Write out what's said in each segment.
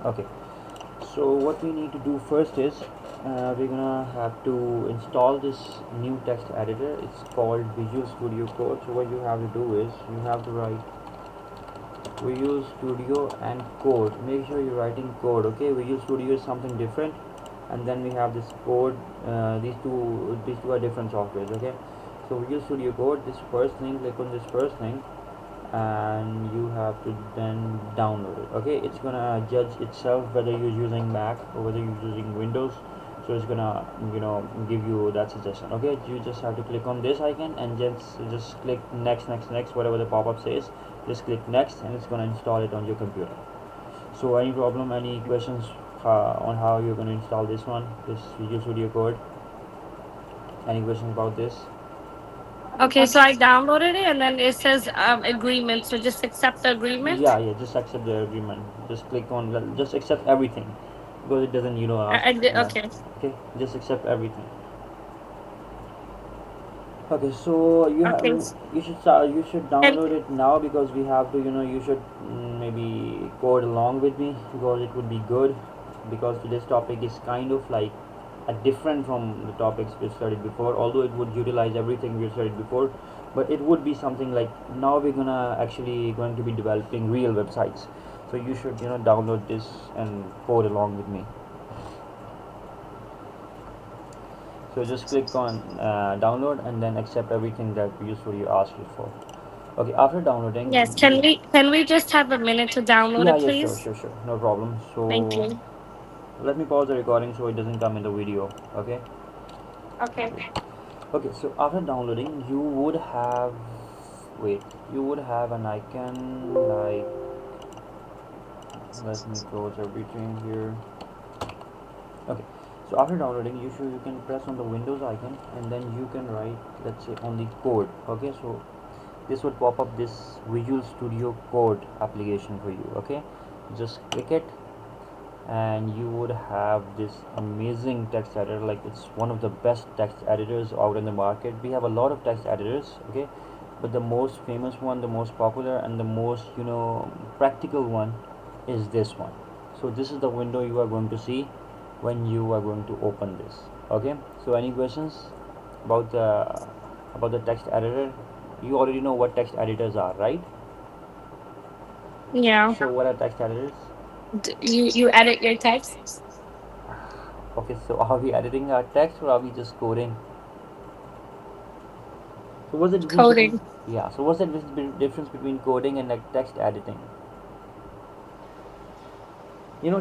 Okay, so what we need to do first is we're gonna have to install this new text editor. It's called Visual Studio Code. So what you have to do is you have to write Visual Studio and code. Make sure you're writing code. Okay, Visual Studio is something different, and then we have this code. These two are different softwares. Okay, so Visual Studio Code. This first thing, click on this first thing, and you have to then download it. Okay, it's gonna judge itself whether you're using Mac or whether you're using Windows. So it's gonna give you that suggestion. Okay, you just have to click on this icon and just click next, next, next, whatever the pop-up says. Just click next and it's gonna install it on your computer. So any problem, any questions on how you're going to install this Visual Studio Code? Any questions about this? Okay, so I downloaded it and then it says agreement. So just accept the agreement. Yeah, just accept the agreement. Just click on just accept everything, because it doesn't ask. I did, Yeah. okay. Okay, just accept everything. Okay, so Okay. you should And download it now, because we have to you should maybe code along with me, because it would be good, because today's topic is kind of like a different from the topics we studied before, although it would utilize everything we studied before, but it would be something like now we're gonna actually going to be developing real websites. So you should download this and code along with me. So just click on download and then accept everything that Visual Studio asks you for. Okay, after downloading, yes, can we just have a minute to download yeah, it, yeah, sure, please? sure, sure, no problem. Thank So you. let me pause the recording so it doesn't come in the video. Okay. Okay. Okay, so after downloading, you would have wait, you would have an icon like, let me close everything here. Okay, so after downloading, you can press on the Windows icon and then you can write, let's say, on the code. Okay, so this would pop up this Visual Studio Code application for you. Okay, just click it and you would have this amazing text editor. Like, it's one of the best text editors out in the market. We have a lot of text editors. Okay, but the most famous one, the most popular, and the most practical one is this one. So this is the window you are going to see when you are going to open this. Okay, so any questions about the text editor? You already know what text editors are, right? Yeah. So what are text editors? You edit your text? Okay, so are we editing our text or are we just coding? So what's the difference between, Coding. yeah, so what's the difference between coding and like text editing?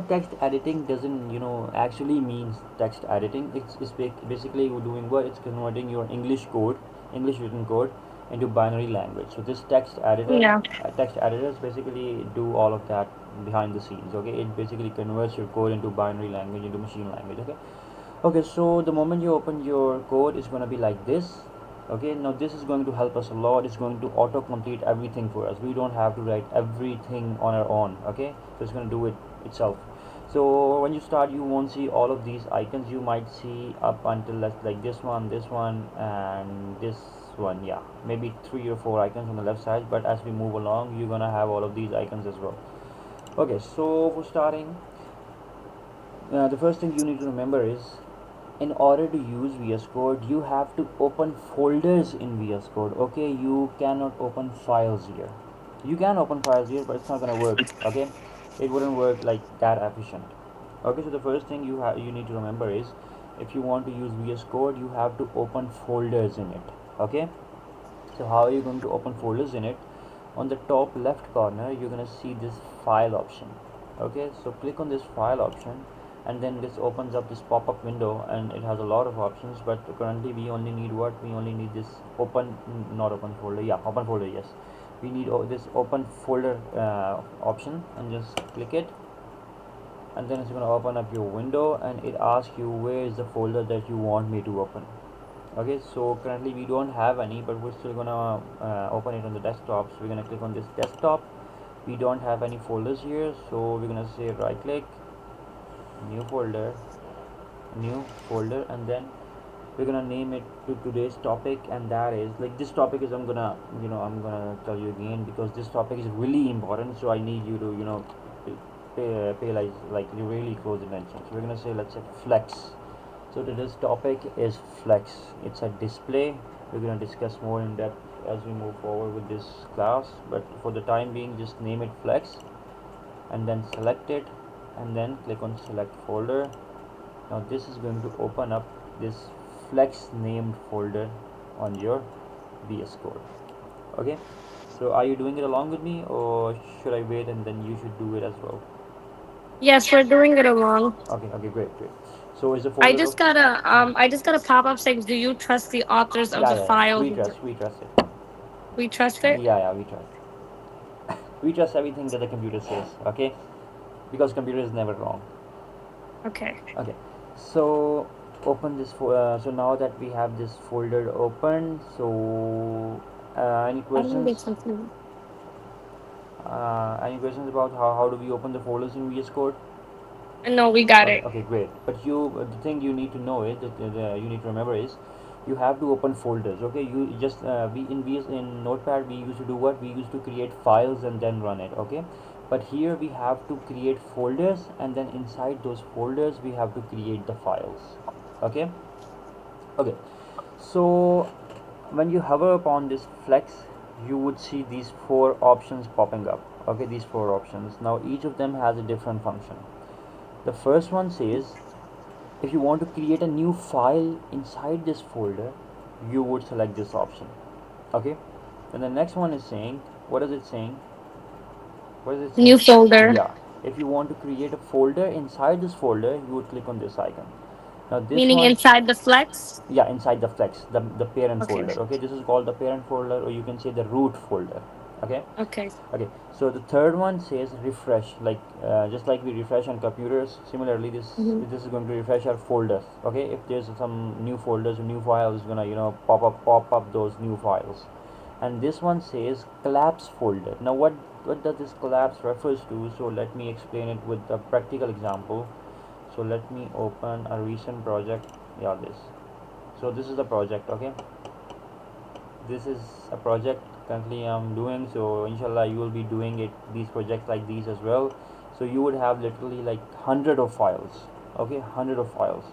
Text editing doesn't actually means text editing. It's basically you're doing what, it's converting your English written code into binary language. So this Yeah. text editors basically do all of that behind the scenes. Okay, it basically converts your code into binary language, into machine language. Okay, so the moment you open your code, it's going to be like this. Okay, now this is going to help us a lot. It's going to auto complete everything for us. We don't have to write everything on our own. Okay, so it's going to do it itself. So when you start, you won't see all of these icons. You might see up until like this one, and this one. Yeah, maybe 3 or 4 icons on the left side, but as we move along, you're gonna have all of these icons as well. Okay, so for starting, the first thing you need to remember is, in order to use VS Code, you have to open folders in VS Code. Okay, you cannot open files here. You can open files here, but it's not gonna work. Okay, it wouldn't work like that efficient. Okay, so the first thing you need to remember is, if you want to use VS Code, you have to open folders in it. Okay, so how are you going to open folders in it? On the top left corner, you're going to see this file option. Okay, so click on this file option, and then this opens up this pop-up window, and it has a lot of options, but currently we only need what, we only need this open, not open folder, yeah, open folder, yes, we need this open folder option, and just click it, and then it's going to open up your window, and it asks you where is the folder that you want me to open. Okay, so currently we don't have any, but we're still gonna open it on the desktop. So we're gonna click on this desktop. We don't have any folders here, so we're gonna say right click, new folder, new folder, and then we're gonna name it to today's topic, and that is like, this topic is, I'm gonna tell you again, because this topic is really important, so I need you to like really close attention. So we're gonna say, let's say flex. So today's topic is flex. It's a display. We're gonna discuss more in depth as we move forward with this class, but for the time being, just name it flex and then select it and then click on select folder. Now this is going to open up this flex named folder on your VS Code. Okay, so are you doing it along with me, or should I wait and then you should do it as well? Yes, we're doing it along. Okay, okay, great, great. So is the I folder just of got a I just got a pop up saying, "Do you trust the authors of yeah, the yeah, yeah. file?" We trust it. We trust it. Yeah, yeah, we trust. We trust everything that the computer says. Okay, because computer is never wrong. Okay. Okay, so open this so now that we have this folder open, so any I don't questions? get something. Any questions about how do we open the folders in VS Code? No, we got Okay, it. okay, great. But the thing you need to know is that you need to remember is you have to open folders. Okay, you just we in Notepad we used to do what, we used to create files and then run it. Okay, but here we have to create folders, and then inside those folders we have to create the files. Okay, okay. So when you hover upon this flex, you would see these four options popping up. Okay, these four options. Now each of them has a different function. The first one says if you want to create a new file inside this folder, you would select this option. Okay, and the next one is saying, what is it saying? What is it New saying? folder, Yeah, if you want to create a folder inside this folder, you would click on this icon. Now this meaning one, inside the flex. yeah, inside the flex, the parent Okay. folder. Okay, this is called the parent folder, or you can say the root folder. Okay, Okay. okay. So the third one says refresh, like just like we refresh on computers, similarly Hmm. this is going to refresh our folders. Okay, if there's some new folders or new files, it's gonna pop up those new files. And this one says collapse folder. Now what does this collapse refers to? So let me explain it with a practical example. So let me open a recent project. Yeah, this is the project. Okay, this is a project currently I'm doing, so inshallah you will be doing it, these projects like these as well. So you would have literally like hundred of files. Okay, hundred of files.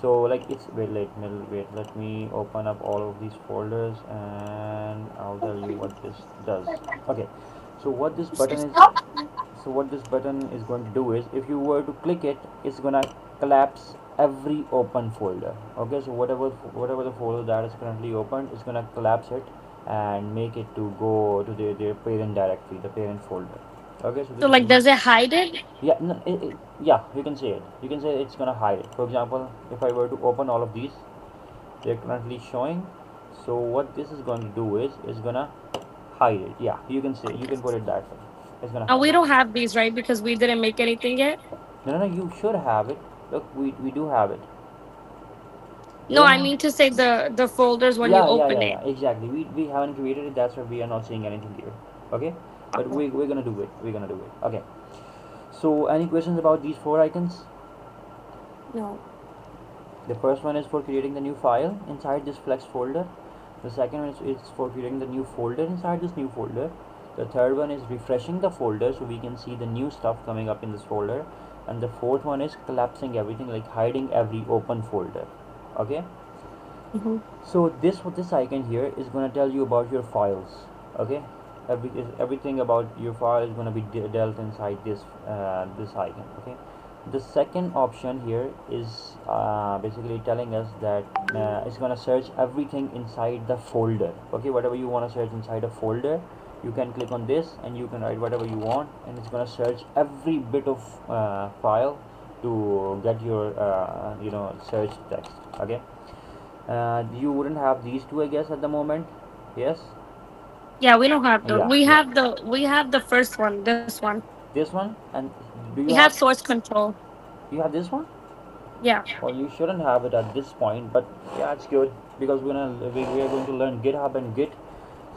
So like it's wait, let me open up all of these folders and I'll tell you what this does. Okay, so what this button is going to do is, if you were to click it, it's gonna collapse every open folder. Okay, so whatever the folder that is currently open, it's gonna collapse it and make it to go to their parent directory, the parent folder. Okay, so So this is like, does it hide it? yeah, no, yeah, you can say it. You can say it's gonna hide it. For example, if I were to open all of these, they're currently showing. So what this is going to do is it's gonna hide it. Yeah, you can say, you Okay. can put it that way. It's gonna Now hide we it. don't have these, right? Because we didn't make anything yet. No, no, no, you should have it. Look, we do have it. You No, don't I have? mean to say the folders when you Yeah, yeah, open yeah, it. yeah. Exactly. We haven't created it. That's why we are not seeing anything here. Okay, but Okay. we're gonna do it. We're gonna do it. Okay. So, any questions about these four icons? No. The first one is for creating the new file inside this flex folder. The second one is for creating the new folder inside this new folder. The third one is refreshing the folder so we can see the new stuff coming up in this folder. And the fourth one is collapsing everything, like hiding every open folder. Okay. Hmm. So this icon here is going to tell you about your files. Okay, everything about your file is going to be dealt inside this icon. Okay, the second option here is basically telling us that it's going to search everything inside the folder. Okay, whatever you want to search inside a folder, you can click on this and you can write whatever you want, and it's going to search every bit of file to get your search text. Okay, you wouldn't have these two, I guess, at the moment. Yes. Yeah, we don't have the. Yeah, We yeah. have the first one. This one. This one, and do We you have have? source control. You have this one? Yeah. Well, you shouldn't have it at this point, but yeah, it's good because we are going to learn GitHub and Git,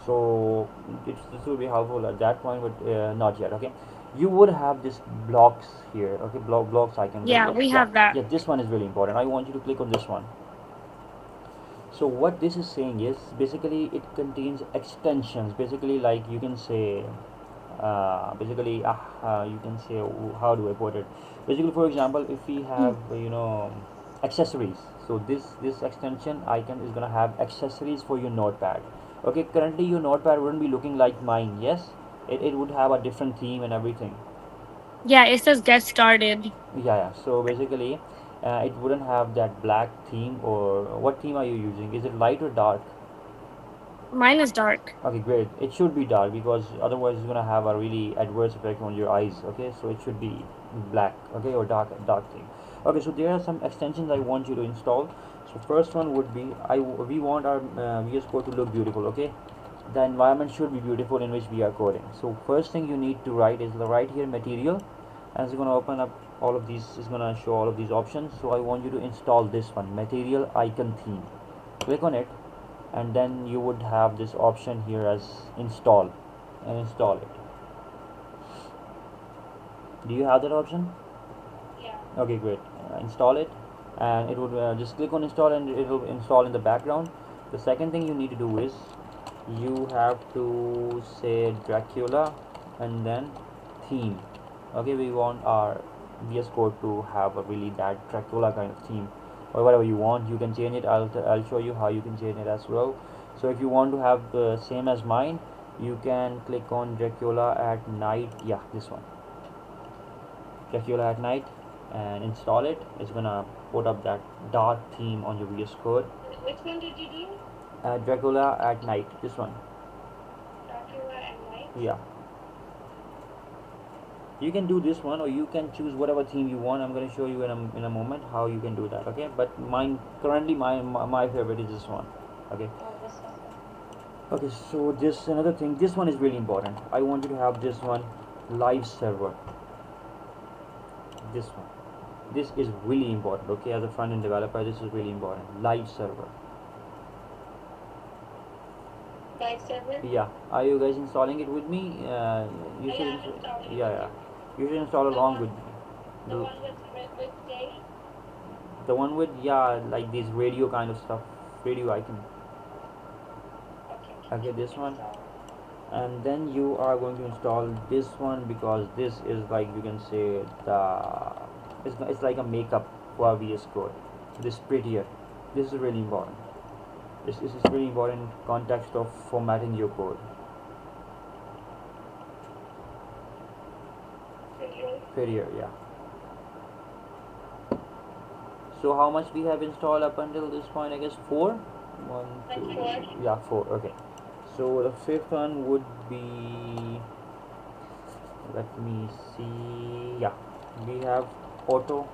so this will be helpful at that point, but not yet. Okay, you would have this blocks here. Okay, blocks icon. Yeah, we Yeah, have that. yeah. This one is really important. I want you to click on this one. So what this is saying is basically it contains extensions, basically, like you can say basically you can say, how do I put it, basically for example if we have accessories, so this extension icon is gonna have accessories for your notepad. Okay, currently your notepad wouldn't be looking like mine, yes, it would have a different theme and everything. Yeah, it says get started. Yeah, so basically it wouldn't have that black theme. Or what theme are you using? Is it light or dark? Mine is dark. Okay, great. It should be dark because otherwise it's gonna have a really adverse effect on your eyes. Okay, so it should be black. Okay, or dark thing. Okay, so there are some extensions I want you to install. So first one would be we want our VS Code to look beautiful. Okay, the environment should be beautiful in which we are coding. So first thing you need to write is right here material, and it's gonna open up all of these. It's gonna show all of these options. So I want you to install this one, material icon theme. Click on it, and then you would have this option here as install, and install it. Do you have that option? Okay, great. Install it, and it would just click on install and it will install in the background. The second thing you need to do is you have to say Dracula and then theme. Okay, we want our VS Code to have a really that Dracula kind of theme, or whatever you want. You can change it. I'll show you how you can change it as well. So if you want to have the same as mine, you can click on Dracula at night. Yeah, this one, Dracula at night, and install it. It's gonna put up that dark theme on your VS Code. Which one did you do? Dracula at night. This one. Dracula at night? Yeah. You can do this one, or you can choose whatever theme you want. I'm going to show you in a moment how you can do that. Okay, but mine currently my favorite is this one. Okay. Oh, this one. Okay, so this another thing, this one is really important. I want you to have this one, live server. This one, this is really important. Okay, as a front-end developer, this is really important. Live server. Live server? Yeah, are you guys installing it with me? You should yeah, you should install along with me. The one with day? The one with, yeah, like this radio kind of stuff, radio icon. Okay, this one. And then you are going to install this one, because this is like, you can say, it's like a makeup for VS Code. This prettier, this is really important. This is really important in context of formatting your code. Prettier, yeah. So how much we have installed up until this point? I guess 4. 1, 2, yeah, 4. Okay, so the fifth one would be, let me see, yeah, we have auto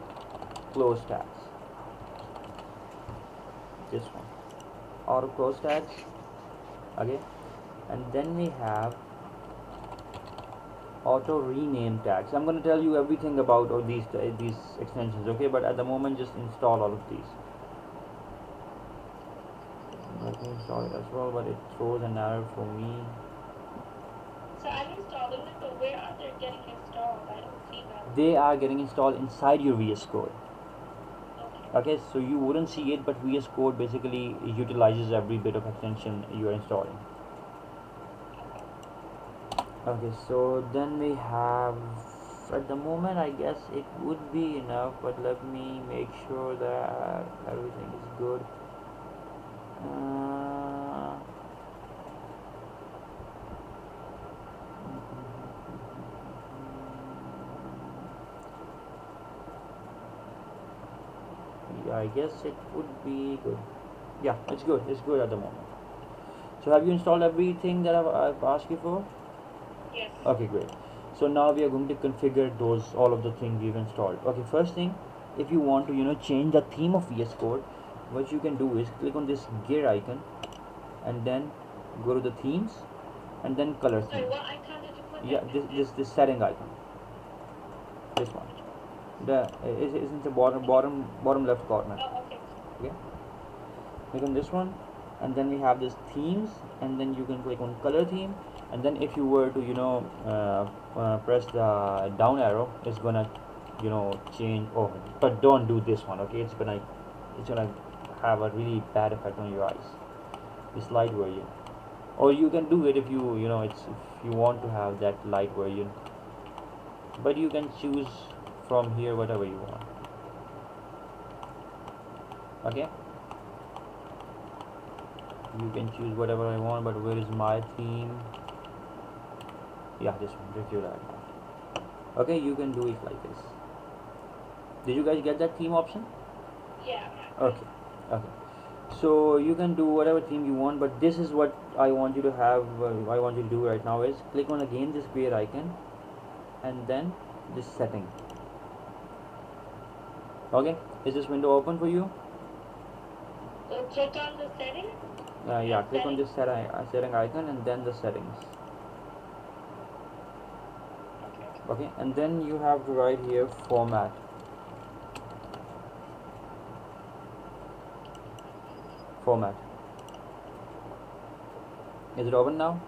close tags. This one, auto close tags. Okay, and then we have auto rename tags. I'm going to tell you everything about all these extensions. Okay, but at the moment just install all of these. Let me install it as well, but it throws an error for me. So I'm installing it, but where are they getting installed? I don't see them. They are getting installed inside your VS Code. Okay, so you wouldn't see it, but VS Code basically utilizes every bit of extension you are installing. Okay, so then we have, at the moment I guess it would be enough, but let me make sure that everything is good. Yeah, I guess it would be good. Yeah, it's good at the moment. So have you installed everything that I've asked you for? Yes. Okay, great. So now we are going to configure all of the things we've installed. Okay, first thing, if you want to change the theme of VS Code, what you can do is click on this gear icon, and then go to the themes, and then color theme. Sorry, what icon did you put? Yeah, this setting icon. This one. The is in the bottom left corner. Oh, okay. Okay. Click on this one, and then we have this themes, and then you can click on color theme, and then if you were to press the down arrow, it's gonna change. Oh, but don't do this one. Okay, it's gonna have a really bad effect on your eyes. This light version. or you can do it if you know it's if you want to have that light version, but you can choose from here whatever you want. Okay, you can choose whatever I want, but where is my theme? Yeah, this one, review that. Okay, you can do it like this. Did you guys get that theme option? Yeah. Okay, okay. So you can do whatever theme you want, but this is what I want you to have. I want you to do right now is click on again this gear icon, and then this setting. Okay, is this window open for you? So click on the setting. Yeah, click on this setting icon and then the settings. Okay, and then you have to write here format. Format. Is it open now?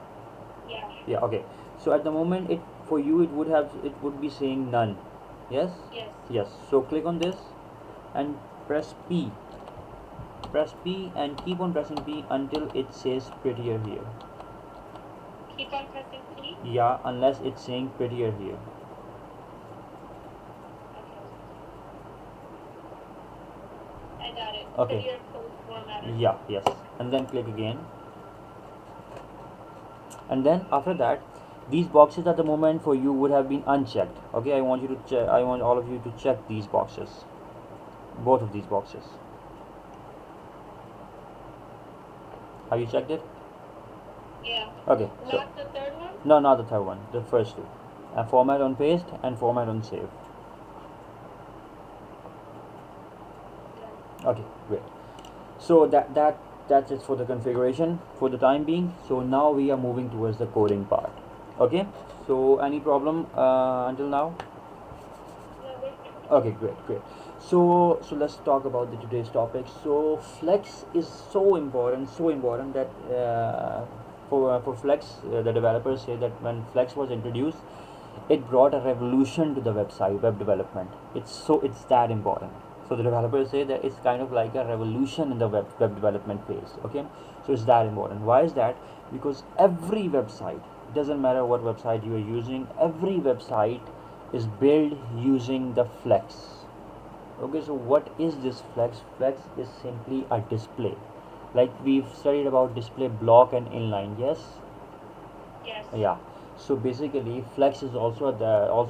Yeah. Yeah. Okay. So at the moment, it for you it would be saying none. Yes. Yes. Yes. So click on this and press P. Press P and keep on pressing P until it says prettier here. Keep on pressing P. Yeah, unless it's saying prettier here. I got it. Okay. Prettier code formatter. Yeah. Yes. And then click again. And then after that, these boxes at the moment for you would have been unchecked. Okay, I want you to check. I want all of you to check these boxes. Both of these boxes. Have you checked it? Yeah. Okay. So Not the third one? no, not the third one. The first two. Format on paste and format on save. Okay, great. So that's it for the configuration for the time being. So now we are moving towards the coding part. Okay. So any problem until now? Okay, great. So let's talk about the today's topic. So Flex is so important that for Flex, the developers say that when Flex was introduced, it brought a revolution to the web development. It's that important. So the developers say that it's kind of like a revolution in the web development phase. Okay, so it's that important. Why is that? Because every website, doesn't matter what website you are using, every website is built using the Flex. Okay, so what is this Flex? Flex is simply a display, like we've studied about display block and inline. Yes. Yes. Yeah. So basically Flex is also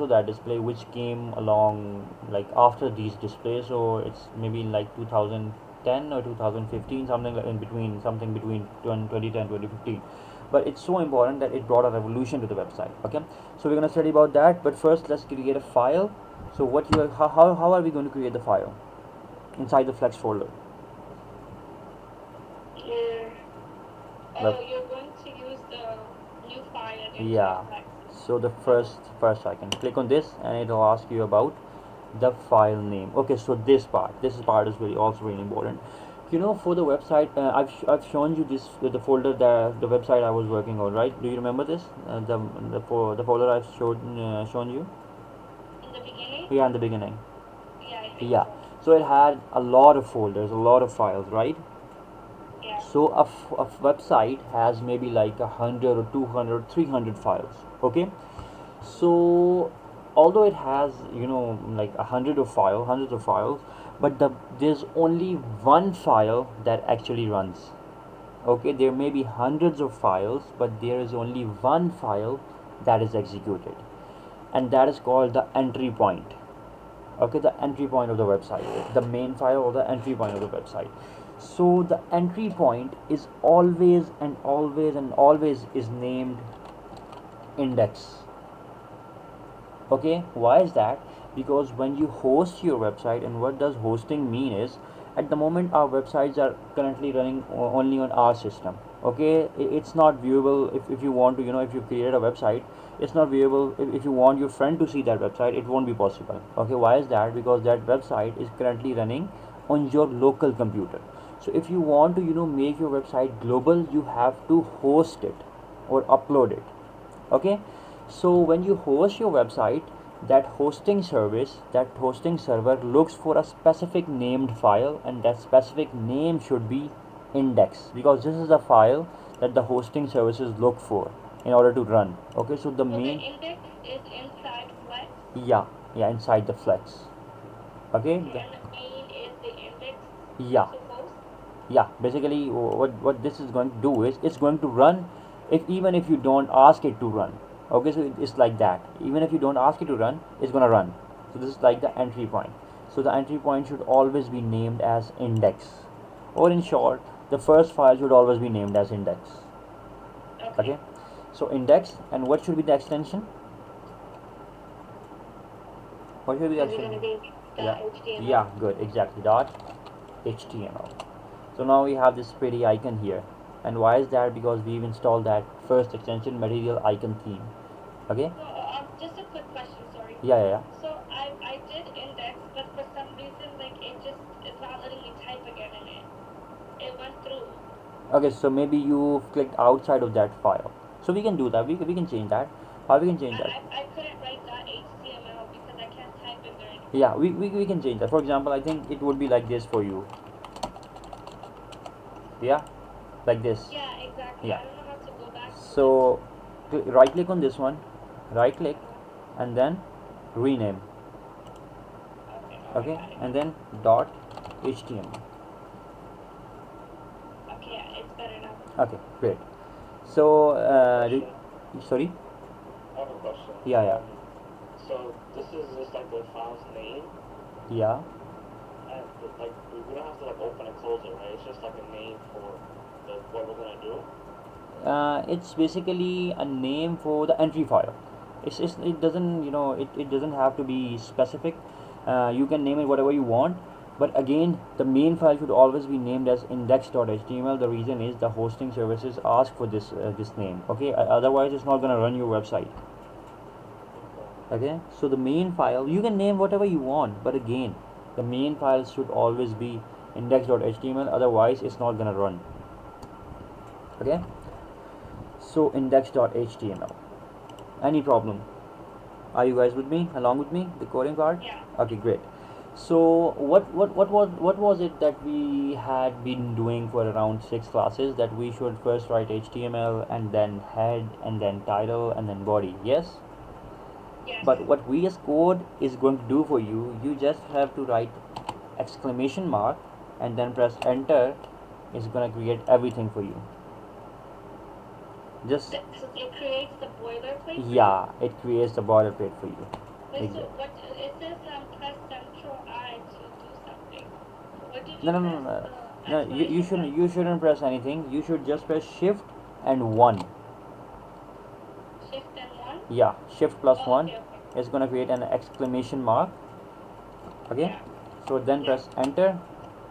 that display which came along like after these displays. So it's maybe like 2010 or 2015, something like in between, something between 2010 2015. But it's so important that it brought a revolution to the website. Okay, so we're going to study about that, but first let's create a file. So what you are, how are we going to create the file inside the Flex folder? You're, Well, you're going to use the new file again. yeah. So the first I can click on this and it will ask you about the file name. Okay, so this part is really important. You know, for the website, I've shown you this the folder, the website I was working on, right? Do you remember this? The folder I've shown you. In the beginning? Yeah, in the beginning. Yeah, I think Yeah. so. So it had a lot of folders, a lot of files, right? Yeah. So a website has maybe like 100 or 200, 300 files. Okay. So although it has like hundreds of files, but there's only one file that actually runs. Okay, there may be hundreds of files, but there is only one file that is executed, and that is called the entry point. Okay, the entry point of the website, the main file or the entry point of the website. So the entry point is always is named index. Okay, why is that? Because when you host your website, and what does hosting mean is, at the moment our websites are currently running only on our system. Okay, it's not viewable. If you want to, if you create a website, it's not viewable. If you want your friend to see that website, it won't be possible. Okay, why is that? Because that website is currently running on your local computer. So if you want to make your website global, you have to host it or upload it. Okay, so when you host your website, that hosting server looks for a specific named file, and that specific name should be index, because this is the file that the hosting services look for in order to run. Okay, so the So the main, index is inside Flex. yeah, yeah, inside the Flex. Okay, Okay, and the main is the index yeah, to host. yeah, basically what this is going to do is it's going to run if even if you don't ask it to run. Okay, so it's like that, even if you don't ask it to run, it's going to run. So this is like the Okay. entry point. So the entry point should always be named as index, or in Yes. short, the first file should always be named as index. Okay. Okay, so index, and what should be the extension? What should be the Is it gonna extension? be Yeah, .html? yeah, good, exactly, dot html. So now we have this pretty icon here, and why is that? Because we've installed that first extension, material icon theme. Okay, So just a quick question. Sorry. yeah, yeah, yeah. So I did index, but for some reason like it just it's not letting me type again in it. It went through. Okay, so maybe you've clicked outside of that file, so we can do that, we can change that. How we can change that? I couldn't write .html because I can't type it there anymore. Yeah, we can change that. For example, I think it would be like this for you. Yeah, like this. Yeah, exactly. Yeah, I don't know how to go back to it. so right click on this one, right click, Uh-huh. and then rename. Okay. Oh, I Okay, got it. and then dot html. Okay, yeah, it's better now. Okay, great. So I have a question. sorry. I have a question. Yeah, yeah, So this is just like the file's name, yeah. and like we don't have to like open and close it, right? It's just like a name for the what we're gonna do. It's basically a name for the entry file. It doesn't, it doesn't have to be specific. You can name it whatever you want, but again, the main file should always be named as index.html. The reason is the hosting services ask for this name. Okay, otherwise it's not gonna run your website. Okay. Okay, so the main file you can name whatever you want, but again, the main file should always be index.html. Otherwise, it's not gonna run. Okay, so index.html. Any problem? Are you guys with me, along with me, the coding part? Yeah. Okay, great. So what was it that we had been doing for around 6 classes, that we should first write HTML and then head and then title and then body? Yes. Yes. But what VS Code is going to do for you, you just have to write exclamation mark and then press enter. It's gonna create everything for you. Just So it creates the boilerplate for you? yeah, it creates the boilerplate for you. Wait, so Exactly. what it says press Control I to do something. What did No, you no, no, press no, the no. You exclamation shouldn't mark? you shouldn't press anything. You should just press Shift and one. Shift and one? Yeah, Shift plus Oh, one okay, okay. is gonna create an exclamation mark. Okay, Yeah. so then Yeah. press enter.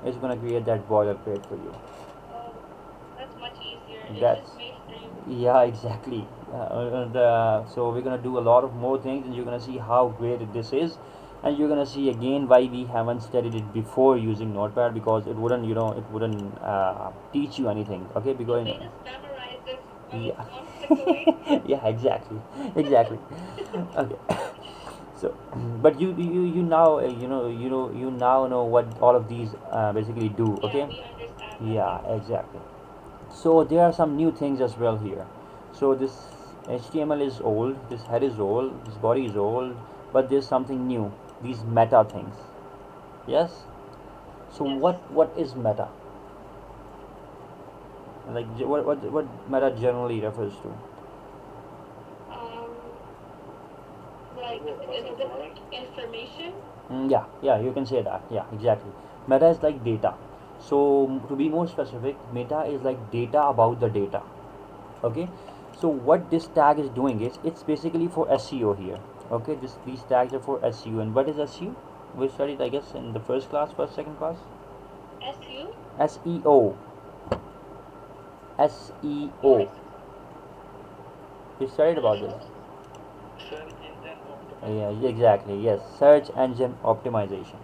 It's gonna create that boilerplate for you. Oh, that's much easier. It's That's just made for you. yeah, exactly. So we're gonna do a lot of more things, and you're gonna see how great this is, and you're gonna see again why we haven't studied it before using Notepad, because it wouldn't teach you anything. Okay, You because made us memorize this yeah, one click away. yeah, exactly, exactly. Okay, so but you now you now know what all of these basically do. Yeah, Okay, we understand them. yeah, Yes. exactly. So there are some new things as well here. So this HTML is old, this head is old, this body is old, but there's something new, these meta things. Yes. So Yes. what is meta? Like what meta generally refers to? Um, like What's is important? it information? Yeah, yeah, you can say that. Yeah, exactly. Meta is like data. So to be more specific, meta is like data about the data. Okay, so what this tag is doing is it's basically for SEO here. Okay, these tags are for SEO. And what is SEO? We studied, I guess, in the first class, first second class. SU? SEO. Oh, SEO. We studied what is about it this. called? Search engine Yeah, optimization. exactly, yes, search engine optimization.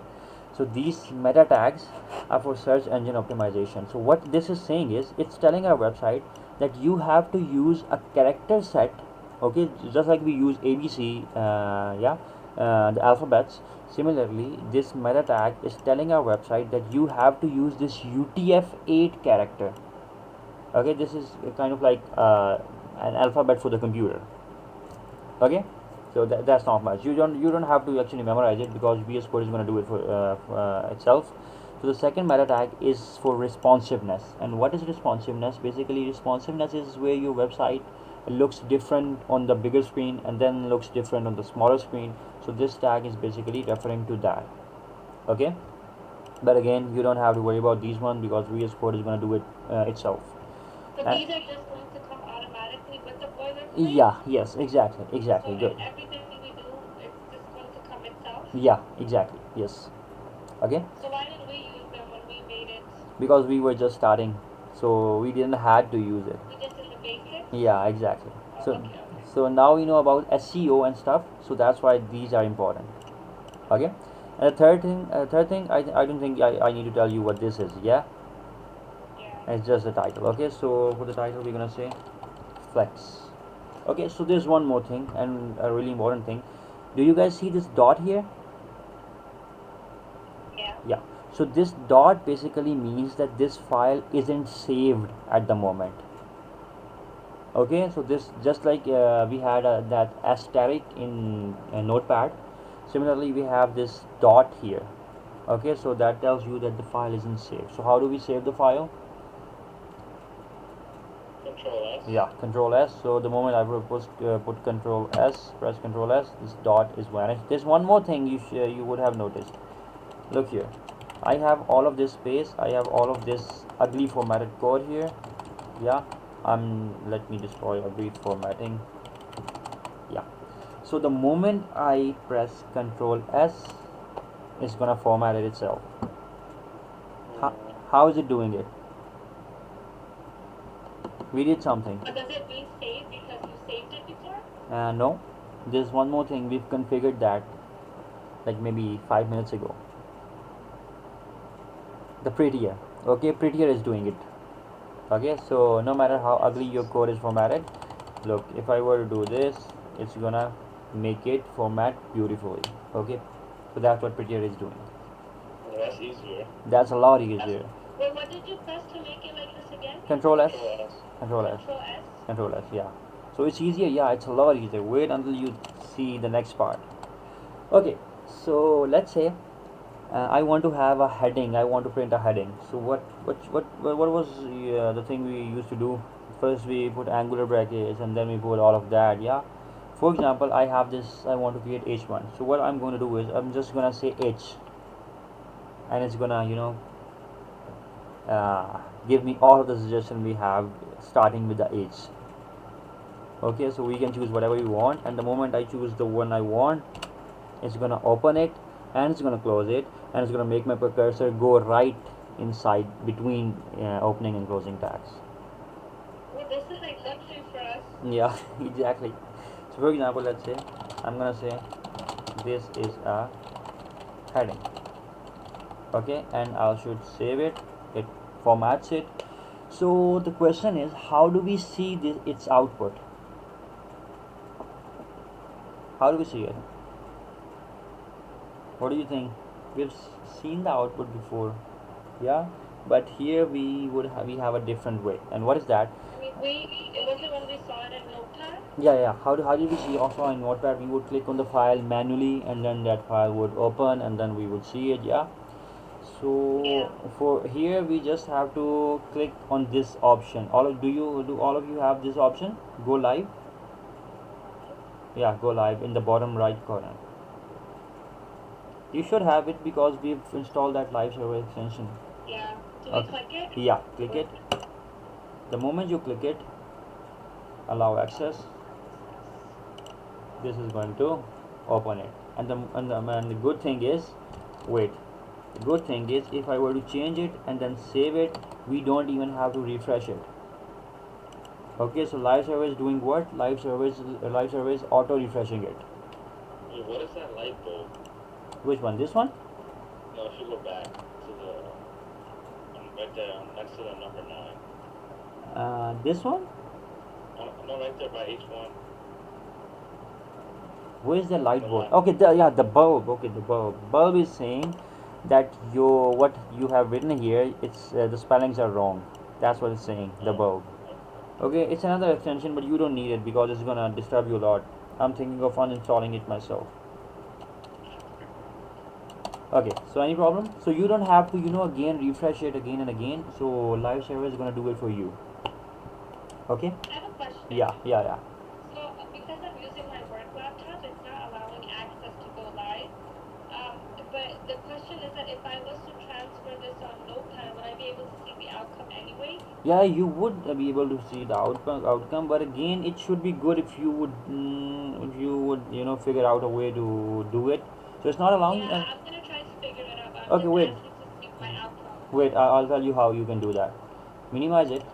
So these meta tags are for search engine optimization. So what this is saying is it's telling our website that you have to use a character set. Okay, just like we use ABC, yeah, the alphabets. Similarly, this meta tag is telling our website that you have to use this UTF-8 character. Okay, this is kind of like an alphabet for the computer. Okay, so that's not much. You don't have to actually memorize it, because VS Code is going to do it for itself. So the second meta tag is for responsiveness. And what is responsiveness? Basically, responsiveness is where your website looks different on the bigger screen and then looks different on the smaller screen. So this tag is basically referring to that. Okay, but again, you don't have to worry about these one, because VS Code is going to do it itself. So And these are just going to come automatically with the boilerplate. yeah, yes, exactly, So exactly, good. everything we do, it's just going to come itself. Yeah, exactly, yes. Okay, So why didn't we use them when we made it? because we were just starting, so we didn't had to use it. We just did the basics. Yeah, exactly. Oh, So okay, okay. so now we know about SEO and stuff, so that's why these are important. Okay, and the third thing, I don't think I need to tell you what this is. Yeah, Yeah. it's just the title. Okay, so for the title we're gonna say flex. Okay, so there's one more thing, and a really important thing. Do you guys see this dot here? Yeah. Yeah, so this dot basically means that this file isn't saved at the moment. Okay, so this just like we had that asterisk in notepad, similarly we have this dot here. Okay, so that tells you that the file isn't saved. So how do we save the file? Control S. Yeah, control S. So the moment I put control S, press control S, this dot is vanished. There's one more thing you would have noticed. Look here, I have all of this space, I have all of this ugly formatted code here. Yeah, let me destroy ugly formatting. Yeah, so the moment I press control S, it's gonna format it itself. how, Mm. how is it doing it? We did something. But does it mean save because you saved it before? No, there's one more thing. We've configured that like maybe 5 minutes ago. The prettier. Okay, prettier is doing it. Okay, so no matter how ugly your code is formatted, look, if I were to do this, it's gonna make it format beautifully. Okay, so that's what prettier is doing. Yeah, that's easier. That's a lot easier. Wait, what did you press to make it like this again? Control S, Control S. control S, Control S. control S. Yeah, so it's easier. Yeah, it's a lot easier. Wait until you see the next part. Okay, so let's say I want to have a heading. I want to print a heading. So what was the thing we used to do? First we put angular brackets and then we put all of that. Yeah. For example, I have this. I want to create H1. So what I'm going to do is I'm just gonna say H, and it's gonna give me all of the suggestion we have starting with the H. Okay, so we can choose whatever we want, and the moment I choose the one I want, it's gonna open it and it's gonna close it, and it's gonna make my cursor go right inside between opening and closing tags. Well, this is like luxury for us. Yeah, exactly. So for example, let's say I'm gonna say this is a heading. Okay, and I should save it. It formats it. So the question is, how do we see this its output? How do we see it? What do you think? We've seen the output before, yeah, but here we have a different way. And what is that? It wasn't when we saw it in Notepad. Yeah. How did we see also in Notepad? We would click on the file manually, and then that file would open, and then we would see it. Yeah. Yeah. So for here, we just have to click on this option. Do all of you have this option? Go live. Yeah, go live in the bottom right corner. You should have it because we've installed that live server extension. Yeah. Do we Okay. click it? Yeah, click it. The moment you click it, allow access, this is going to open it. And the good thing is, wait, the good thing is if I were to change it and then save it, we don't even have to refresh it. Okay, so live server is doing what? Live server is auto refreshing it. Wait, what is that light bulb? Which one? This one? No, if you go back to the right there next to the number 9. This one? No, right there by H1. Where's the light The bulb? light. Okay, the bulb. Okay, the bulb. Bulb is saying that what you have written here, it's the spellings are wrong. That's what it's saying, the Oh, bulb. Okay, it's another extension, but you don't need it because it's gonna disturb you a lot. I'm thinking of uninstalling it myself. Okay, so any problem? So you don't have to, again refresh it again and again. So live server is gonna do it for you. Okay? I have a question. Yeah, yeah, yeah. So, because I'm using my work laptop, it's not allowing access to go live. But the question is that if I was to transfer this on Notepad, would I be able to see the outcome anyway? Yeah, you would be able to see the outcome, but again, it should be good if you would, figure out a way to do it. So it's not allowing. Yeah, I'm gonna try to figure it out. I'm Okay, just wait, asking to see my outcome. wait. I'll tell you how you can do that. Minimize it,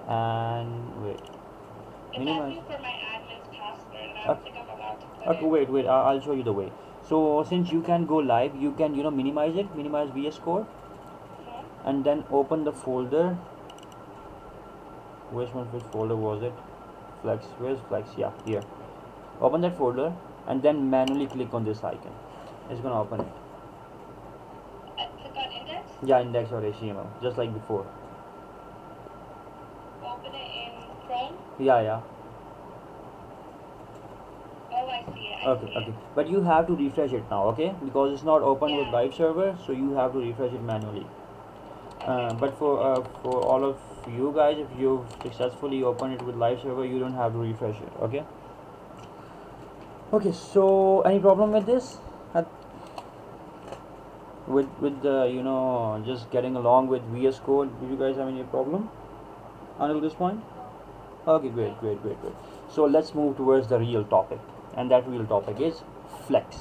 and wait. It's Minimize. asking for my admin's password, and I don't Okay, think I'm allowed to put okay, it. wait. I'll show you the way. So since you can go live, you can minimize it, minimize VS Code, Uh-huh. and then open the folder. Which folder was it? Flex. Where's Flex? Yeah, here. Open that folder and then manually click on this icon. It's gonna open it. I click on index, Yeah, index or HTML, just like before. open it in Chrome. Yeah, yeah. Oh, I see it. I Okay, see it. okay. But you have to refresh it now, okay? Because it's not open with Yeah. live server, so you have to refresh it manually. Okay. But for all of you guys, if you've successfully opened it with live server, you don't have to refresh it, okay? Okay. So any problem with this? With the just getting along with VS Code, do you guys have any problem until this point? Okay, great, No. great, great, great. So let's move towards the real topic, and that real topic is flex.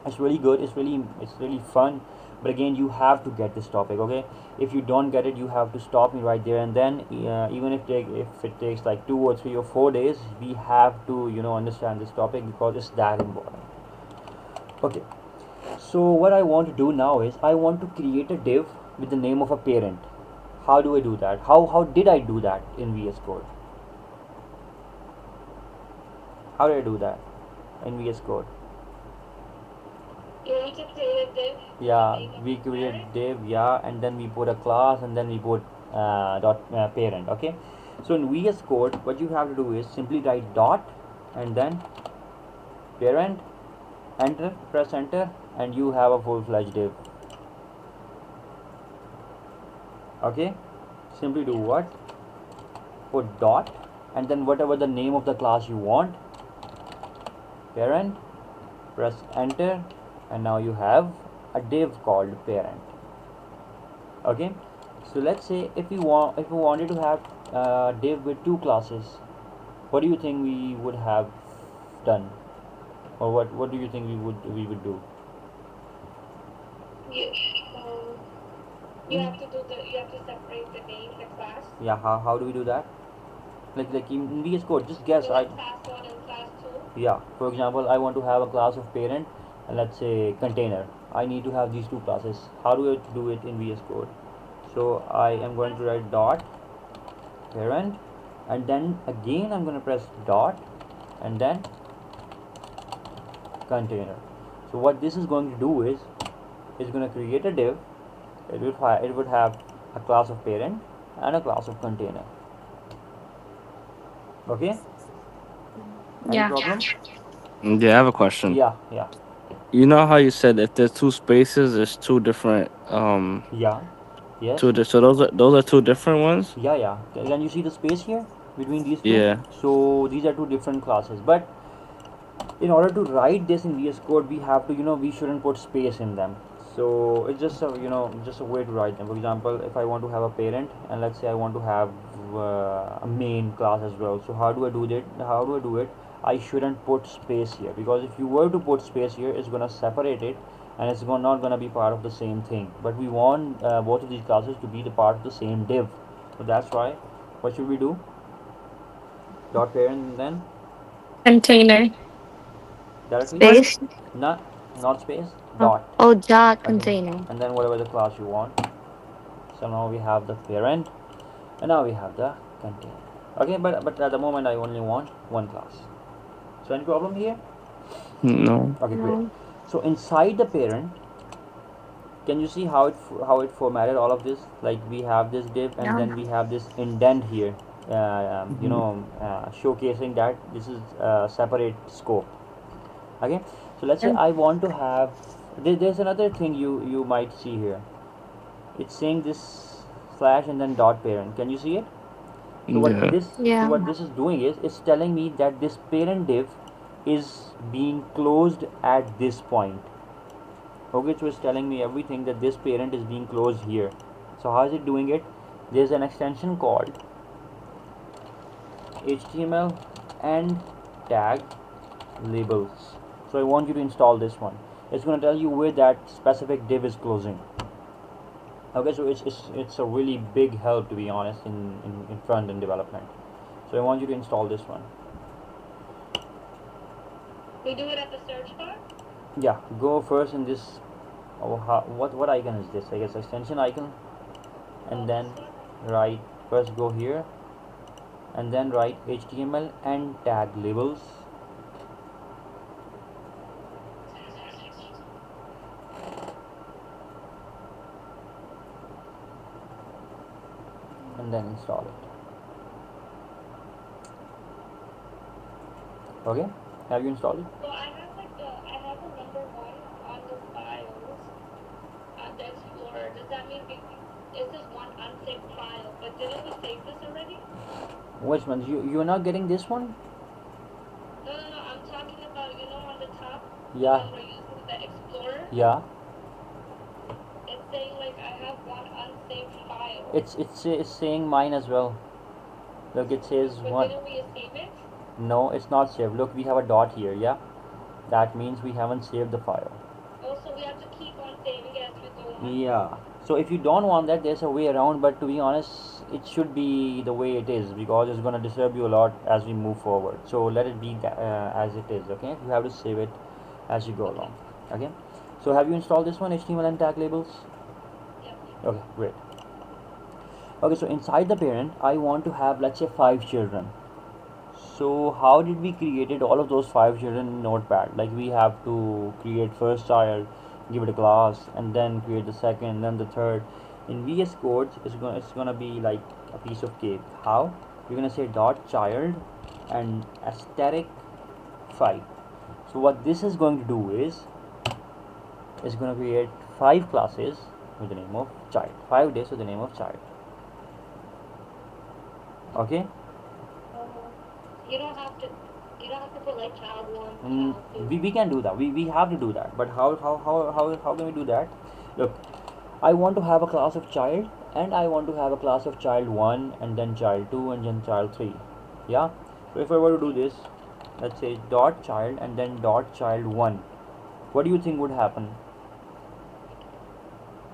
It's really good. It's really fun. But again, you have to get this topic, okay? If you don't get it, you have to stop me right there and then. Even if it takes like 2 or 3 or 4 days, we have to understand this topic because it's that important. Okay. So what I want to do now is I want to create a div with the name of a parent. How do I do that? How did I do that in VS Code? How did I do that in VS Code? You want to create a div with the Yeah, name of we the create parent? div, yeah, and then we put a class, and then we put dot parent. Okay. So in VS Code, what you have to do is simply write dot, and then parent, enter, press enter, and you have a full-fledged div. Okay. Simply do Yeah. what? Put dot, and then whatever the name of the class you want, parent, press enter, and now you have a div called parent. Okay. So let's say if we wanted to have div with two classes, what do you think we would have done, or what do you think we would do? You um you Mm. have to do the you have to separate the name, the class. Yeah, how do we do that? Like in VS Code, just guess. So I like class one and class two. Yeah, for example, I want to have a class of parent, and let's say container. I need to have these two classes. How do I do it in VS Code? So I am going Class to write dot parent, and then again I'm going to press dot, and then container. So what this is going to do is it's going to create a div. It would have a class of parent and a class of container. Okay. Any Yeah. problem? Yeah, I have a question. Yeah, yeah, You know how you said if there's two spaces, there's two different yeah. Yes. so those are two different ones? Yeah, yeah. Can you see the space here between these two? Yeah. So these are two different classes. But in order to write this in VS Code, we have to, we shouldn't put space in them. So it's just a way to write them. For example, if I want to have a parent, and let's say I want to have a main class as well. So how do I do that? How do I do it? I shouldn't put space here, because if you were to put space here, it's gonna separate it, and it's not gonna be part of the same thing. But we want both of these classes to be the part of the same div. So that's why, what should we do? Dot parent, and then Container. directly, What? Space. not space, Oh, dot. oh, dot Okay, container. and then whatever the class you want. So now we have the parent, and now we have the container. Okay, but at the moment I only want one class. So any problem here? No. Okay, great. No. So inside the parent, Can you see how it formatted all of this? Like we have this div and Yeah. then we have this indent here, Mhm. showcasing that this is a separate scope. Okay, so let's say And I want to have, there's another thing you might see here. It's saying this slash and then dot parent. Can you see it? So Yeah. yeah. what this is doing is it's telling me that this parent div is being closed at this point. Okay, so it's telling me everything that this parent is being closed here. So how is it doing it? There's an extension called HTML and tag labels. So I want you to install this one. It's going to tell you where that specific div is closing. Okay, so it's a really big help, to be honest, in front end development. So I want you to install this one. We do it at the search bar. Yeah, go first in this. Oh, what icon is this? I guess extension icon, Oh, and this then one. right, first go here and then write HTML and tag labels, and then install it. Okay, have you installed it? So I have a number one on the files on the Explorer. Does that mean it says one unsaved file? But didn't we save this already? Which one? You're not getting this one? No, no, no. I'm talking about, on the top, the Yeah, one we're using, the Explorer. yeah. It's saying like I have one unsaved file. It's saying mine as well. Look, it says But one. didn't we save it? No, it's not saved. Look, we have a dot here. Yeah, that means we haven't saved the file. Also, we have to keep on saving it as we go on. Yeah. So if you don't want that, there's a way around. But to be honest, it should be the way it is because it's gonna disturb you a lot as we move forward. So let it be as it is. Okay. You have to save it as you go Okay. along. Okay. So have you installed this one, HTML and tag labels? Yep. Okay, great. Okay, so inside the parent, I want to have, let's say, 5 children. So how did we created all of those 5 children in Notepad? Like we have to create first child, give it a class, and then create the second, then the third. In VS Code, it's gonna be like a piece of cake. How? You're gonna say dot child and asterisk 5. So what this is going to do is it's gonna create 5 classes with the name of child, 5 days with the name of child. Okay. Oh. You don't have to. You don't have to put like child one, Mm, child two. we can do that. We have to do that. But how can we do that? Look, I want to have a class of child and I want to have a class of child 1 and then child 2 and then child 3. Yeah. So if I were to do this, let's say dot child and then dot child 1, what do you think would happen?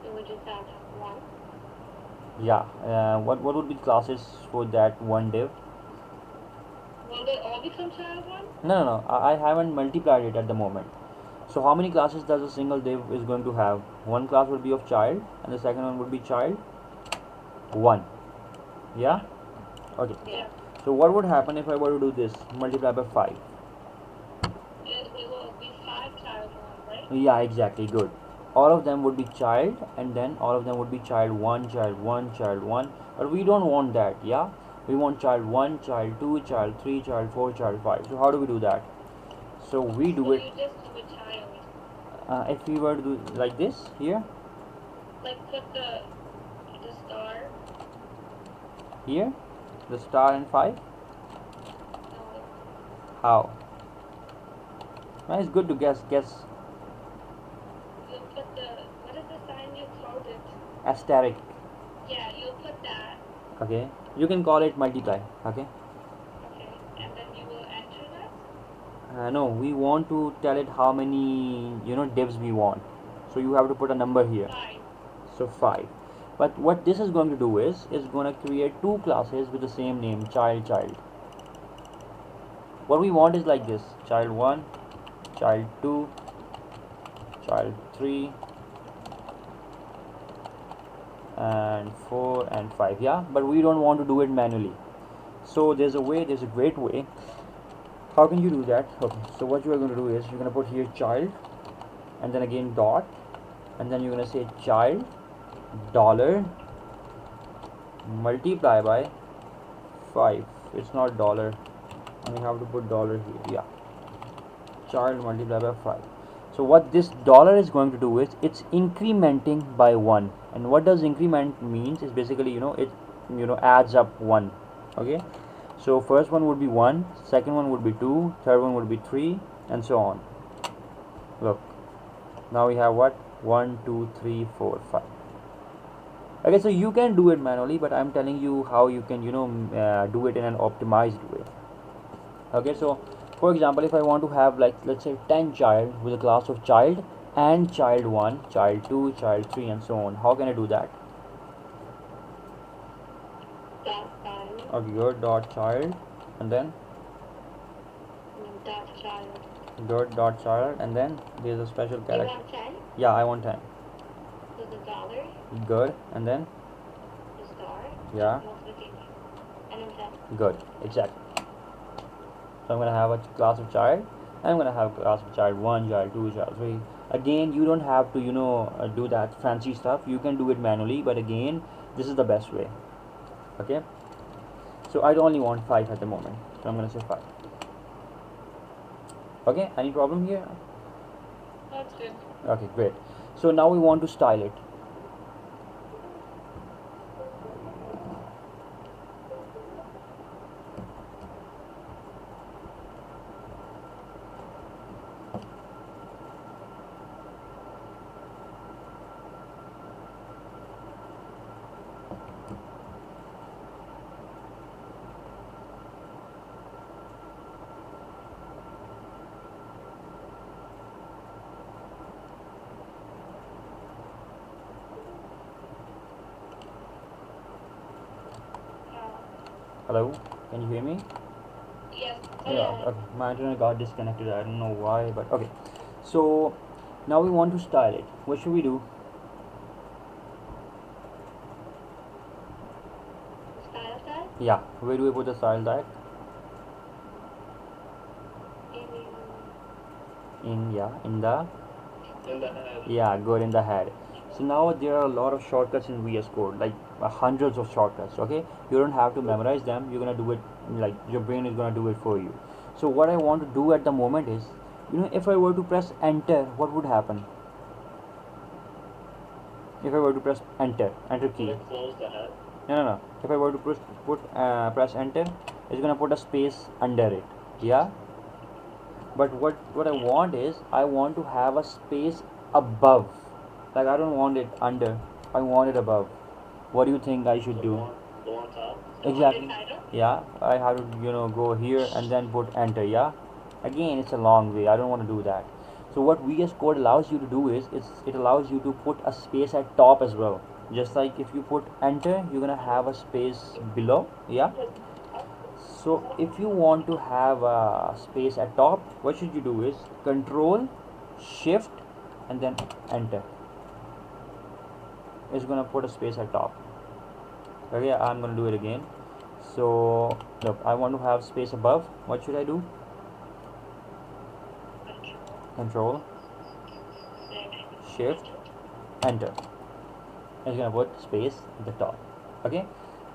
You would just have one. Yeah. What would be classes for that one div? Will they all become child one? No. I haven't multiplied it at the moment. So how many classes does a single div is going to have? One class would be of child and the second one would be child 1. Yeah. Okay. Yeah. So what would happen if I were to do this? Multiply by 5. It will be five child one, right? Yeah, exactly. Good. All of them would be child, and then all of them would be child 1, child 1, child 1. But we don't want that. Yeah. We want child 1, child 2, child 3, child 4, child 5. So how do we do that? So we So do it. you just do a child. If we were to do like this here, Like put the star. here, the star and 5. No. How? Well, it's good to guess. You'll put the what is the sign you called it? Asterisk. Yeah, you'll put that. Okay. You can call it multiply. Okay. Okay. And then you will enter that. No, we want to tell it how many divs we want. So you have to put a number here. Five. So 5. But what this is going to do is going to create 2 classes with the same name, child. What we want is like this: child 1, child 2, child 3, and 4 and 5. Yeah, but we don't want to do it manually. So there's a great way. How can you do that? Okay, so what you are going to do is you're going to put here child and then again dot and then you're gonna say child dollar multiply by 5. It's not dollar, and we have to put dollar here. Yeah, child multiplied by 5. So what this dollar is going to do is it's incrementing by 1. And what does increment means is basically, it adds up 1. Okay, so first one would be 1, second one would be 2, third one would be 3, and so on. Look, now we have what? 1 2 3 4 5. Okay, so you can do it manually, but I'm telling you how you can do it in an optimized way. Okay, so for example, if I want to have, like, let's say 10 child with a class of child and child 1, child 2, child 3, and so on, how can I do that? Dot child. Okay, good. Dot child, and then Dot child. good. Dot child, and then there's a special You character. want 10? Yeah, I want 10. So the dollar, Good, and then the star, yeah, multiplication, and then 10. good, exactly. So I'm gonna have a class of child, and I'm gonna have a class of child 1, child 2, child 3. Again, you don't have to do that fancy stuff. You can do it manually, but again, this is the best way. Okay, so I only want 5 at the moment, so I'm gonna say 5. Okay, any problem here? That's good. Okay, great. So now we want to style it. Hello, can you hear me? Yes. Yeah, okay. My internet got disconnected. I don't know why, but okay. So now we want to style it. What should we do? Style tag? Yeah, where do we put the style tag? In in the In the head. yeah, good, in the head. So now there are a lot of shortcuts in VS Code, like hundreds of shortcuts. Okay, you don't have to memorize them. You're gonna do it, like your brain is gonna do it for you. So what I want to do at the moment is, if I were to press enter, what would happen? If I were to press enter Will key. it close the head? No. If I were to press enter, it's gonna put a space under it. Yeah. But what I want is, I want to have a space above. Like, I don't want it under. I want it above. What do you think I should The do? one, the one top. Exactly. Title? Yeah, I have to go here and then put enter. Yeah. Again, it's a long way. I don't want to do that. So what VS Code allows you to do is, it allows you to put a space at top as well. Just like if you put enter, you're gonna have a space below. Yeah. So if you want to have a space at top, what should you do is control shift and then enter. It's gonna put a space at top. Okay, I'm gonna do it again. So look, I want to have space above. What should I do? Control shift enter. It's gonna put space at the top. Okay,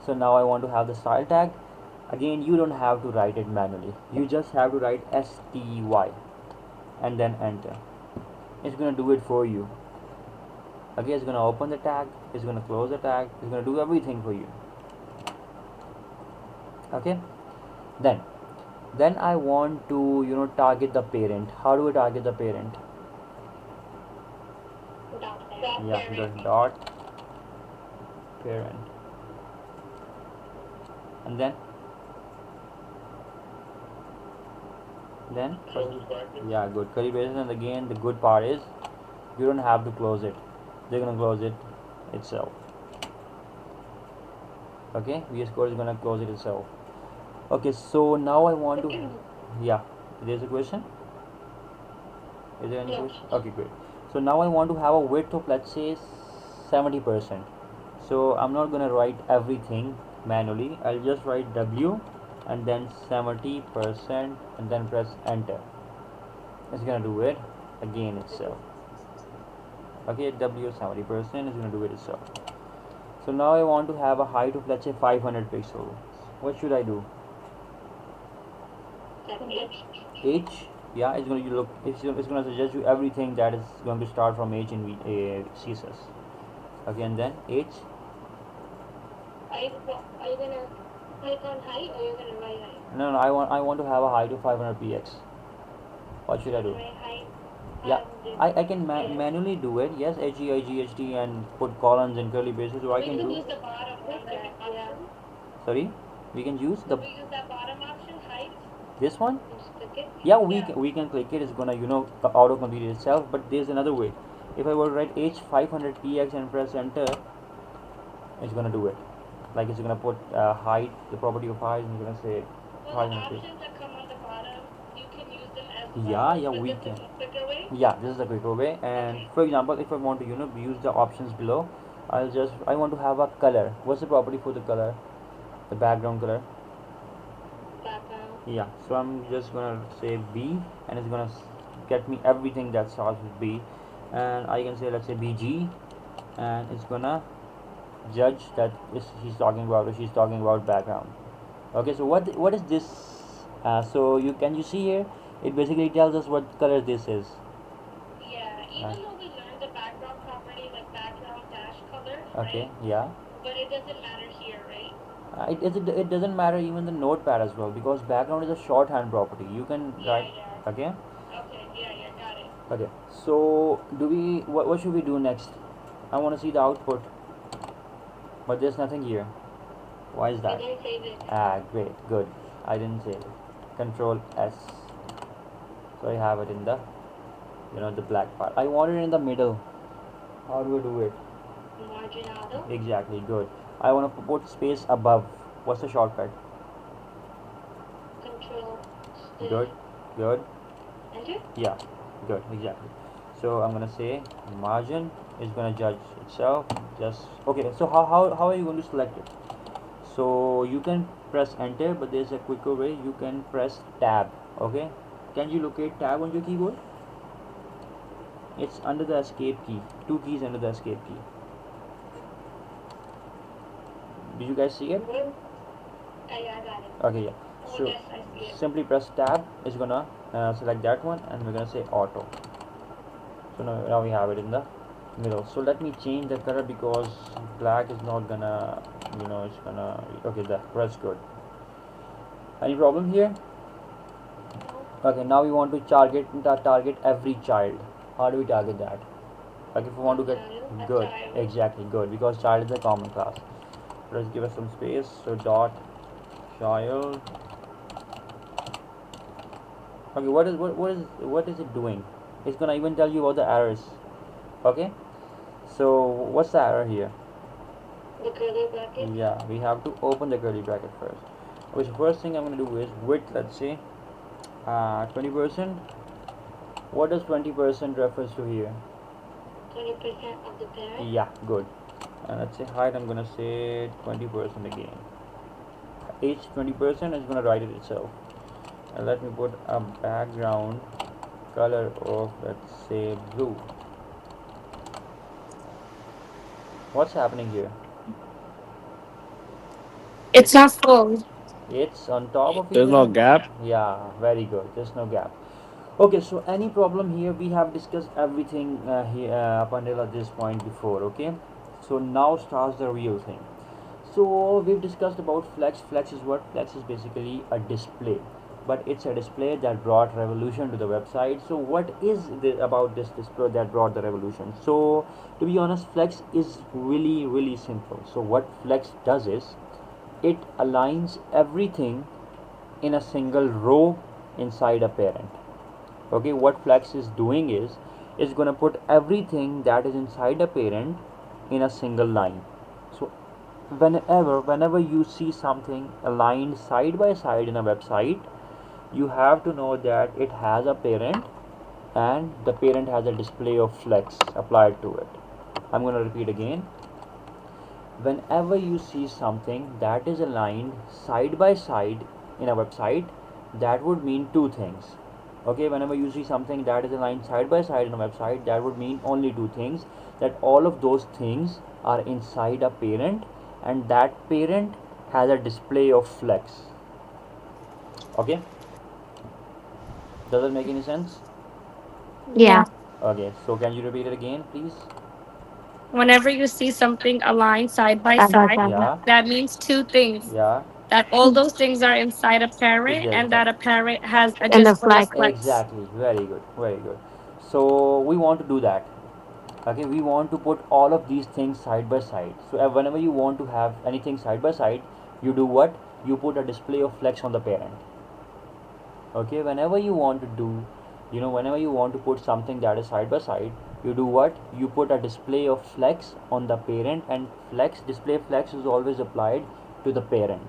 so now I want to have the style tag. Again, you don't have to write it manually. You just have to write STY and then enter. It's gonna do it for you. Okay, it's gonna open the tag, it's gonna close the tag, it's gonna do everything for you. Okay, then I want to target the parent. How do we target the parent? Yeah, the dot parent, and then Close bracket. yeah, good, curly braces. And again, the good part is, you don't have to close it. They're gonna close it itself. Okay, VS Code is gonna close it itself. Okay, so now I want to yeah, there's a question. Is there any question? Okay, great. So now I want to have a width of, let's say, 70%. So I'm not gonna write everything manually. I'll just write W and then 70% and then press enter. It's gonna do it again itself. Okay, W 70% is going to do it itself. So now I want to have a height of, let's say, 500 pixels. What should I do? That H. H. Yeah, it's going to look. It's going to suggest you everything that is going to start from H in CSS. Okay, and then H. Are you gonna click on height or you're gonna write height? No, no, I want to have a height of 500 px. What should I do? Write height. Yeah, I can Yeah. manually do it. Yes, HEIGHT and put colons and curly braces, or I We can can do. use the bottom one, right? Yeah. Sorry, we can use the Could we use that bottom option, height? this one. And just click it? Yeah, Yeah. we can click it. It's gonna auto complete itself. But there's another way. If I were to write H500px and press enter, it's gonna do it. Like it's gonna put height, the property of height, and it's gonna say Well, the 500 px. options that come on the bottom, you can use them as Yeah, well, yeah, but we this can. is a quicker way. Yeah, this is the quicker way. And Okay. for example, if I want to use the options below, I want to have a color. What's the property for the color? The background color. Background. Yeah, so I'm just gonna say B, and it's gonna get me everything that starts with B, and I can say, let's say, BG, and it's gonna judge that is he's talking about or she's talking about background. Okay, so what is this? So you see here, it basically tells us what color this is. Yeah, uh, even though we learned the background property like background dash color, okay, right? yeah. But it doesn't matter here, right? It doesn't matter even the notepad as well, because background is a shorthand property. You can Yeah, write. yeah. Okay. Okay, yeah, got it. Okay, so what should we do next? I want to see the output, but there's nothing here. Why is You that? didn't save it. Great, good. I didn't save it. Control S. So I have it in the the black part. I want it in the middle. How do I do it? Marginado. Exactly, good. I want to put space above. What's the shortcut? Control. Good, good. Enter. Yeah, good, exactly. So I'm gonna say margin is gonna judge itself. Just okay. So how are you going to select it? So you can press enter, but there's a quicker way. You can press tab. Okay, can you locate tab on your keyboard? It's under the escape key. Two keys under the escape key. Did you guys see it? Yeah, I got it. Okay, yeah. Oh, So yes, I see it. simply press tab. It's gonna select that one, and we're gonna say auto. So now we have it in the middle. So let me change the color, because black is not gonna, it's gonna, okay, that's good. Any problem here? No. Okay, now we want to target every child. How do we target that? Like if we want to get good, Child. exactly, good, because child is a common class. Let's give us some space. So dot child. Okay, what is it doing? It's gonna even tell you about the errors. Okay, so what's the error here? The curly bracket. Yeah, we have to open the curly bracket first. Okay, so first thing I'm gonna do is width. Let's say 20%. What does 20% refers to here? 20% of the parent. Yeah, good. And let's say height. I'm gonna say 20% again. Age 20% is gonna write it itself. And let me put a background color of, let's say, blue. What's happening here? It's not full. It's on top of each There's no other. gap. Yeah, very good. There's no gap. Okay, so any problem here? We have discussed everything here up until at this point before. Okay, so now starts the real thing. So we've discussed about Flex. Flex is what? Flex is basically a display, but it's a display that brought revolution to the website. So what is about this display that brought the revolution? So to be honest, Flex is really simple. So what Flex does is it aligns everything in a single row inside a parent. Okay, what Flex is doing is it's going to put everything that is inside a parent in a single line. So whenever you see something aligned side by side in a website, you have to know that it has a parent, and the parent has a display of Flex applied to it. I'm going to repeat again. Whenever you see something that is aligned side by side in a website, that would mean two things. Okay, whenever you see something that is aligned side by side in a website, that would mean only two things, that all of those things are inside a parent, and that parent has a display of flex. Okay, does it make any sense? Yeah. Okay, so can you repeat it again, please? Whenever you see something aligned side by Side by side, side. Yeah, that means two things. yeah, That all those things are inside a parent exactly, and that a parent has a And the display of flex. flex. exactly. Very good, very good. So we want to do that. Okay, we want to put all of these things side by side. So whenever you want to have anything side by side, you do what? You put a display of flex on the parent. Okay, whenever you want to do, whenever you want to put something that is side by side, you do what? You put a display of flex on the parent, and display flex is always applied to the parent.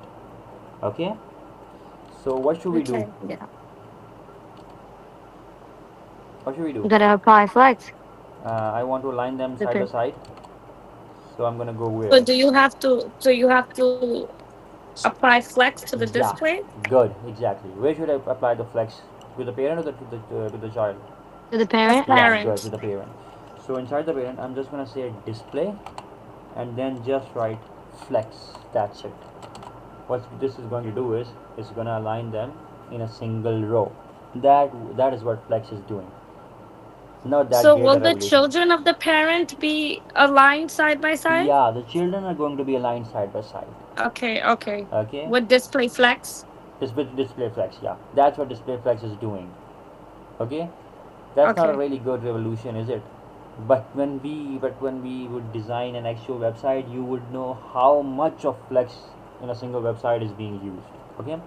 Okay, so what should we do? Okay. Yeah. What should we You do? gotta apply flex. I want to align them The side by pin. side, so I'm gonna go So where? do you have to apply flex to the Yeah, display? good, exactly. Where should I apply the flex? To the parent or to the child? To the The parent. Yeah, good, to parent. the parent. So inside the parent, I'm just gonna say display, and then just write flex. That's it. What this is going to do is it's gonna align them in a single row. That is what flex is doing. Not that So great a will the revolution. children of the parent be aligned side by side? Yeah, the children are going to be aligned side by side. Okay, okay. Okay, With display flex? this with display flex. Yeah, that's what display flex is doing. Okay, that's not a Okay. really good revolution, is it? But when we would design an actual website, you would know how much of flex in a single website is being used. Okay,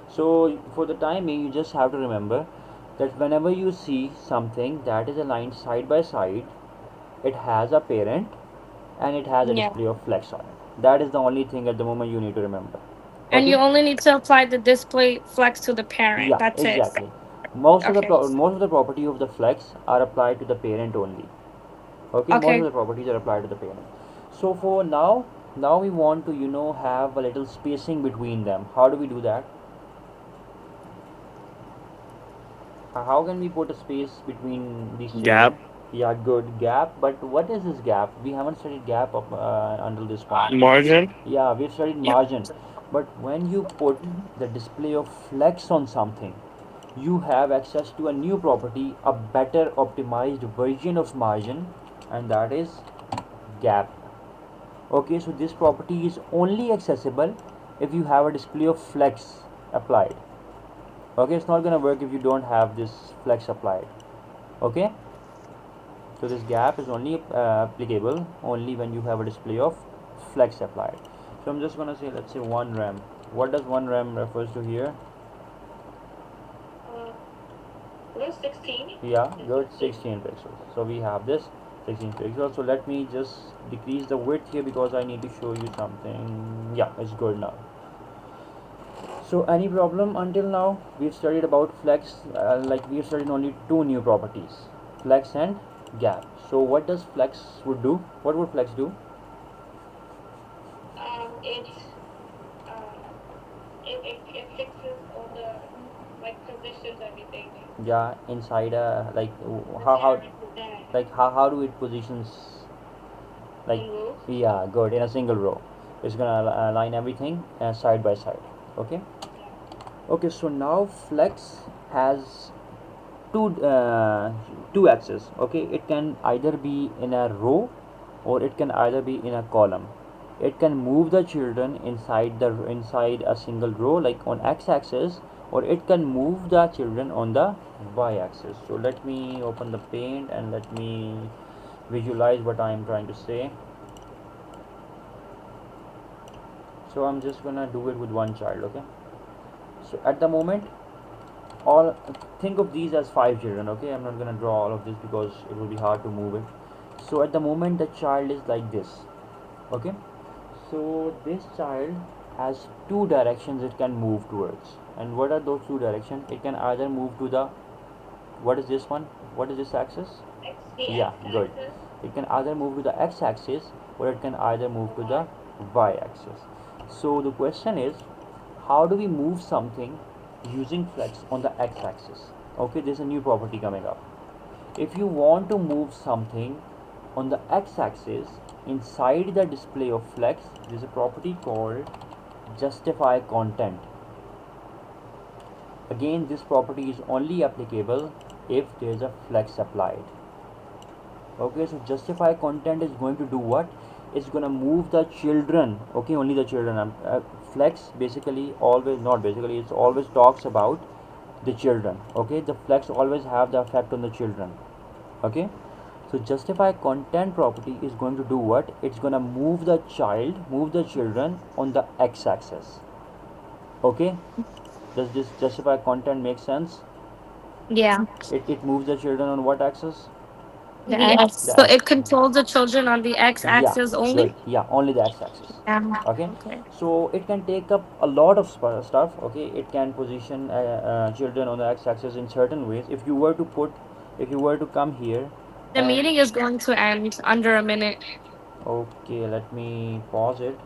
so for the time being, you just have to remember that whenever you see something that is aligned side by side, it has a parent and it has a Yeah. display of flex on it. That is the only thing at the moment you need to remember. And Okay, you only need to apply the display flex to the parent. yeah, That's it. exactly. Most of the property of the flex are applied to the parent only. Okay, most of Okay. the properties are applied to the parent. So for now we want to have a little spacing between them. How do we do that? How can we put a space between these children? Gap. Yeah, good, gap. But what is this gap? We haven't studied gap until this point. Margin. Yeah, we've studied Yep. margin. But when you put the display of flex on something, you have access to a new property, a better optimized version of margin, and that is gap. Okay, so this property is only accessible if you have a display of flex applied. Okay, it's not gonna work if you don't have this flex applied. Okay, so this gap is only applicable only when you have a display of flex applied. So I'm just gonna say, let's say 1 rem. What does 1 rem refers to here? Uh, was 16? Yeah, Is good, 16? 16 pixels. So we have this 16 pixels. So let me just decrease the width here because I need to show you something. Yeah, it's good now. So any problem until now? We've studied about flex, like we've studied only two new properties, flex and gap. So what does flex would do? What would flex do? It it fixes all the like positions, everything. Yeah, inside a like The how parent is there like how do it positions, like, in rows. yeah, good, in a single row. It's gonna align everything side by side. Okay. Yeah. Okay. So now flex has two two axes. Okay, it can either be in a row or it can either be in a column. It can move the children inside a single row like on x-axis, or it can move the children on the y-axis. So let me open the paint and let me visualize what I am trying to say. So I'm just gonna do it with one child. Okay, so at the moment, all think of these as 5 children. Okay, I'm not gonna draw all of this because it will be hard to move it. So at the moment the child is like this. Okay, so this child has two directions it can move towards. And what are those two directions? It can either move to the, what is this one, what is this axis? The Yeah, good. x-axis It can either move to the x-axis or it can either move or to the y. y-axis. So the question is, how do we move something using flex on the x-axis? Okay, there's a new property coming up. If you want to move something on the x-axis inside the display of flex, there's a property called justify content. Again, this property is only applicable if there's a flex applied. Okay, so justify content is going to do what? It's gonna move the children. Okay, only the children. Flex basically always, not basically, it's always talks about the children. Okay, the flex always have the effect on the children. Okay, so justify content property is going to do what? It's gonna move the children on the x-axis. Okay, does this justify content make sense? Yeah. It moves the children on what axis? The The X. The So x. it controls the children on the X Yeah, axis good. only? Yeah, only the x-axis. Yeah. Okay, Okay. so it can take up a lot of stuff. Okay, it can position children on the x-axis in certain ways. If you were to come here The and meeting is going to end under a minute. okay, let me pause it.